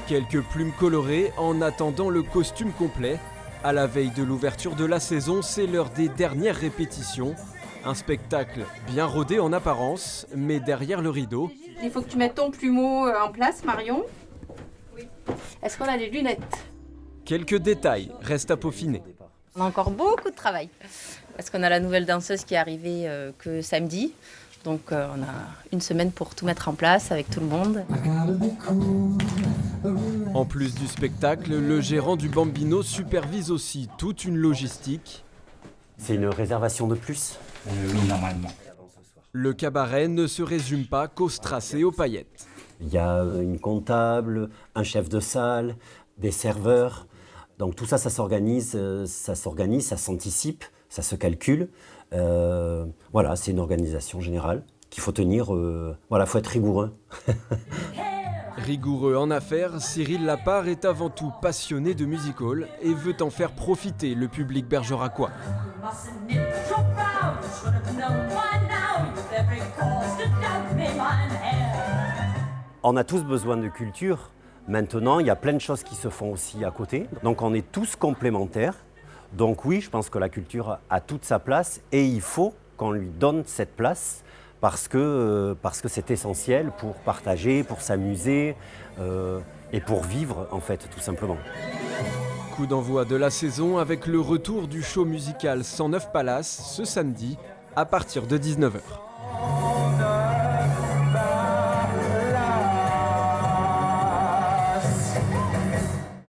Quelques plumes colorées en attendant le costume complet. À la veille de l'ouverture de la saison, c'est l'heure des dernières répétitions. Un spectacle bien rodé en apparence, mais derrière le rideau. Il faut que tu mettes ton plumeau en place, Marion. Oui. Est-ce qu'on a les lunettes? Quelques détails restent à peaufiner. On a encore beaucoup de travail. Parce qu'on a la nouvelle danseuse qui est arrivée que samedi. Donc on a une semaine pour tout mettre en place avec tout le monde. En plus du spectacle, le gérant du Bambino supervise aussi toute une logistique. C'est une réservation de plus? Oui, normalement. Le cabaret ne se résume pas qu'au strass et aux paillettes. Il y a une comptable, un chef de salle, des serveurs. Donc tout ça, ça s'organise, ça s'anticipe, ça se calcule. Voilà, c'est une organisation générale qu'il faut tenir. Voilà, faut être rigoureux. Rigoureux en affaires, Cyril Lapart est avant tout passionné de music-hall et veut en faire profiter le public bergeracois. On a tous besoin de culture. Maintenant, il y a plein de choses qui se font aussi à côté. Donc on est tous complémentaires. Donc oui, je pense que la culture a toute sa place et il faut qu'on lui donne cette place parce que c'est essentiel pour partager, pour s'amuser et pour vivre en fait, tout simplement. Coup d'envoi de la saison avec le retour du show musical 109 Palace ce samedi à partir de 19h.